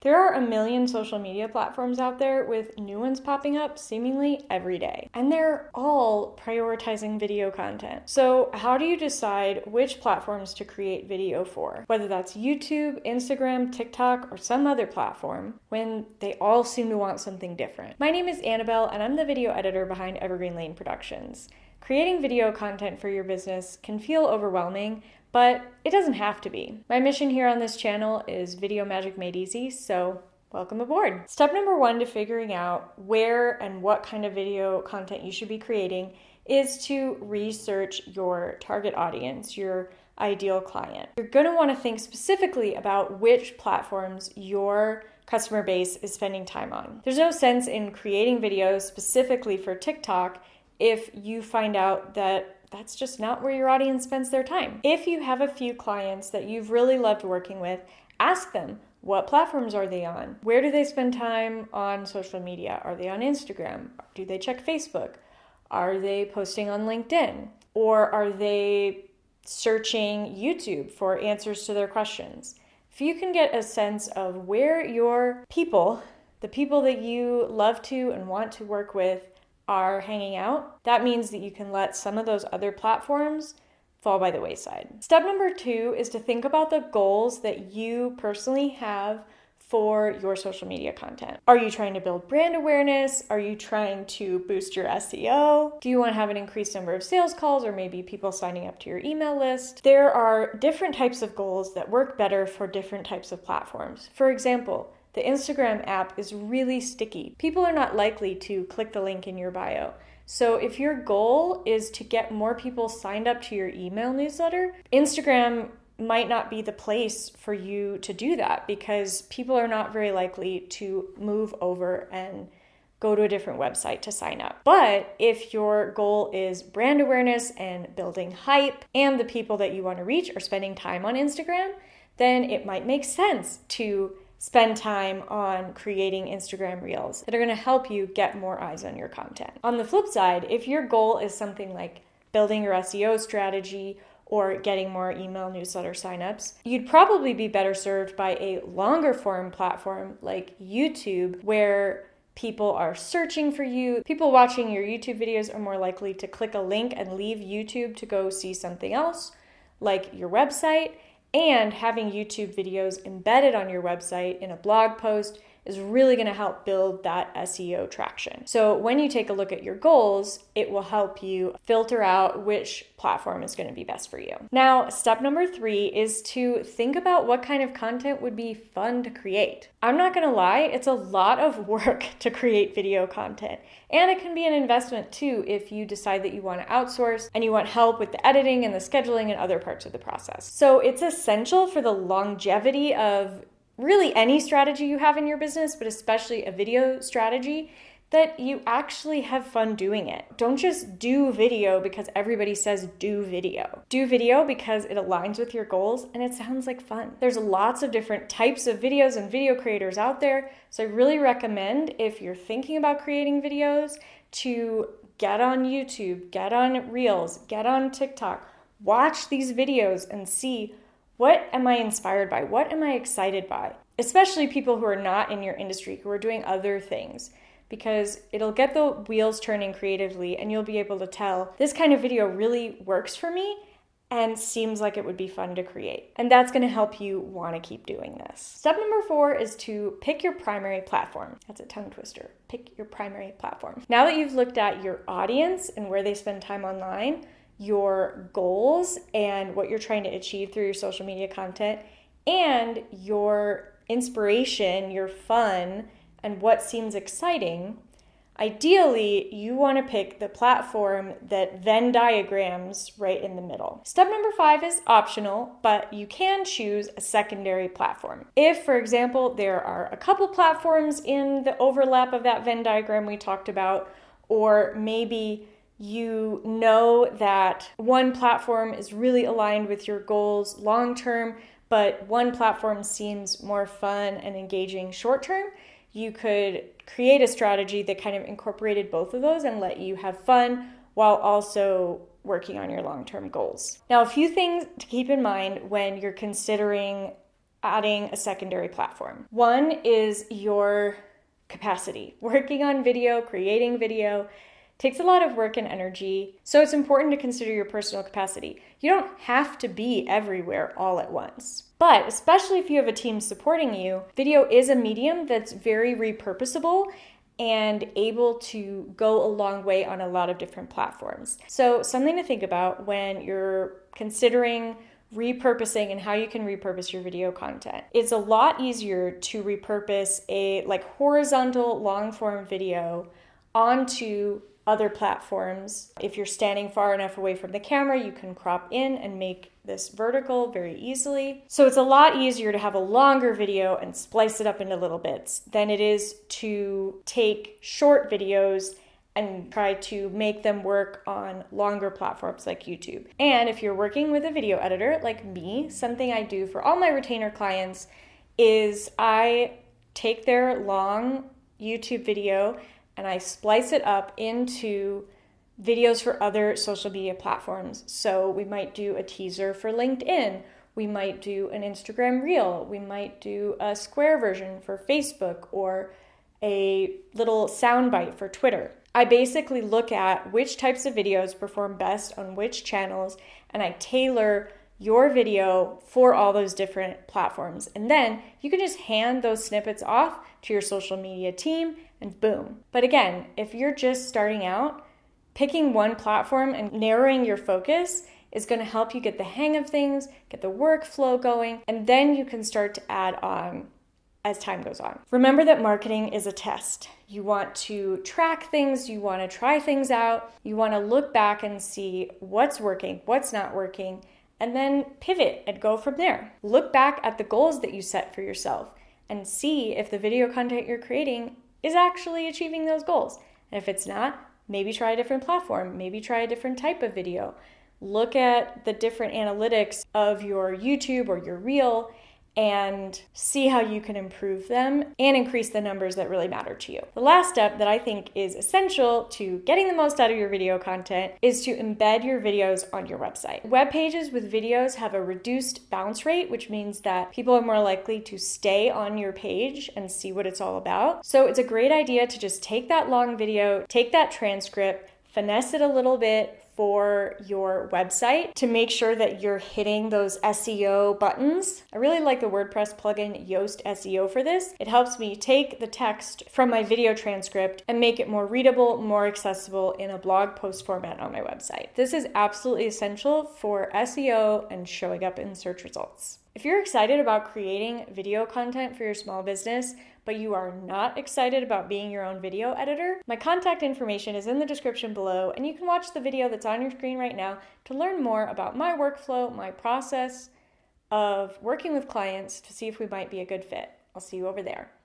There are a million social media platforms out there with new ones popping up seemingly every day. And they're all prioritizing video content. So how do you decide which platforms to create video for? Whether that's YouTube, Instagram, TikTok, or some other platform, when they all seem to want something different. My name is Annabelle, and I'm the video editor behind Evergreen Productions. Creating video content for your business can feel overwhelming, but it doesn't have to be. My mission here on this channel is Video Magic Made Easy, so welcome aboard. Step number one to figuring out where and what kind of video content you should be creating is to research your target audience, your ideal client. You're going to want to think specifically about which platforms your customer base is spending time on. There's no sense in creating videos specifically for TikTok if you find out that that's just not where your audience spends their time. If you have a few clients that you've really loved working with, ask them, what platforms are they on? Where do they spend time on social media? Are they on Instagram? Do they check Facebook? Are they posting on LinkedIn? Or are they searching YouTube for answers to their questions? If you can get a sense of where your people, the people that you love to and want to work with, are hanging out, that means that you can let some of those other platforms fall by the wayside. Step number two is to think about the goals that you personally have for your social media content. Are you trying to build brand awareness? Are you trying to boost your SEO? Do you want to have an increased number of sales calls or maybe people signing up to your email list? There are different types of goals that work better for different types of platforms. For example, the Instagram app is really sticky. People are not likely to click the link in your bio. So if your goal is to get more people signed up to your email newsletter, Instagram might not be the place for you to do that because people are not very likely to move over and go to a different website to sign up. But if your goal is brand awareness and building hype and the people that you want to reach are spending time on Instagram, then it might make sense to spend time on creating Instagram Reels that are going to help you get more eyes on your content. On the flip side, if your goal is something like building your SEO strategy or getting more email newsletter signups, you'd probably be better served by a longer form platform like YouTube, where people are searching for you. People watching your YouTube videos are more likely to click a link and leave YouTube to go see something else, like your website. And having YouTube videos embedded on your website in a blog post is really going to help build that SEO traction. So when you take a look at your goals, it will help you filter out which platform is going to be best for you. Now, step number three is to think about what kind of content would be fun to create. I'm not going to lie, it's a lot of work to create video content. And it can be an investment too if you decide that you want to outsource and you want help with the editing and the scheduling and other parts of the process. So it's essential for the longevity of really any strategy you have in your business, but especially a video strategy, that you actually have fun doing it. Don't just do video because everybody says do video. Do video because it aligns with your goals and it sounds like fun. There's lots of different types of videos and video creators out there, so I really recommend, if you're thinking about creating videos, to get on YouTube, get on Reels, get on TikTok, watch these videos and see, what am I inspired by? What am I excited by? Especially people who are not in your industry, who are doing other things, because it'll get the wheels turning creatively and you'll be able to tell, this kind of video really works for me and seems like it would be fun to create. And that's going to help you want to keep doing this. Step number four is to pick your primary platform. That's a tongue twister. Pick your primary platform. Now that you've looked at your audience and where they spend time online, your goals and what you're trying to achieve through your social media content, and your inspiration, your fun, and what seems exciting, ideally, you want to pick the platform that Venn diagrams right in the middle. Step number five is optional, but you can choose a secondary platform. If, for example, there are a couple platforms in the overlap of that Venn diagram we talked about, or maybe you know that one platform is really aligned with your goals long term, but one platform seems more fun and engaging short term, you could create a strategy that kind of incorporated both of those and let you have fun while also working on your long-term goals. Now, a few things to keep in mind when you're considering adding a secondary platform. One is your capacity. Working on video, creating video, takes a lot of work and energy, so it's important to consider your personal capacity. You don't have to be everywhere all at once. But especially if you have a team supporting you, video is a medium that's very repurposable and able to go a long way on a lot of different platforms. So something to think about when you're considering repurposing and how you can repurpose your video content. It's a lot easier to repurpose a horizontal long form video onto other platforms. If you're standing far enough away from the camera, you can crop in and make this vertical very easily. So it's a lot easier to have a longer video and splice it up into little bits than it is to take short videos and try to make them work on longer platforms like YouTube. And if you're working with a video editor like me, something I do for all my retainer clients is I take their long YouTube video and I splice it up into videos for other social media platforms. So we might do a teaser for LinkedIn, we might do an Instagram reel, we might do a square version for Facebook, or a little soundbite for Twitter. I basically look at which types of videos perform best on which channels, and I tailor your video for all those different platforms. And then you can just hand those snippets off to your social media team and boom. But again, if you're just starting out, picking one platform and narrowing your focus is going to help you get the hang of things, get the workflow going, and then you can start to add on as time goes on. Remember that marketing is a test. You want to track things, you want to try things out, you want to look back and see what's working, what's not working, and then pivot and go from there. Look back at the goals that you set for yourself and see if the video content you're creating is actually achieving those goals. And if it's not, maybe try a different platform, maybe try a different type of video. Look at the different analytics of your YouTube or your Reel and see how you can improve them and increase the numbers that really matter to you. The last step that I think is essential to getting the most out of your video content is to embed your videos on your website. Web pages with videos have a reduced bounce rate, which means that people are more likely to stay on your page and see what it's all about. So it's a great idea to just take that long video, take that transcript, finesse it a little bit for your website to make sure that you're hitting those SEO buttons. I really like the WordPress plugin Yoast SEO for this. It helps me take the text from my video transcript and make it more readable, more accessible in a blog post format on my website. This is absolutely essential for SEO and showing up in search results. If you're excited about creating video content for your small business, but you are not excited about being your own video editor, my contact information is in the description below, and you can watch the video that's on your screen right now to learn more about my workflow, my process of working with clients to see if we might be a good fit. I'll see you over there.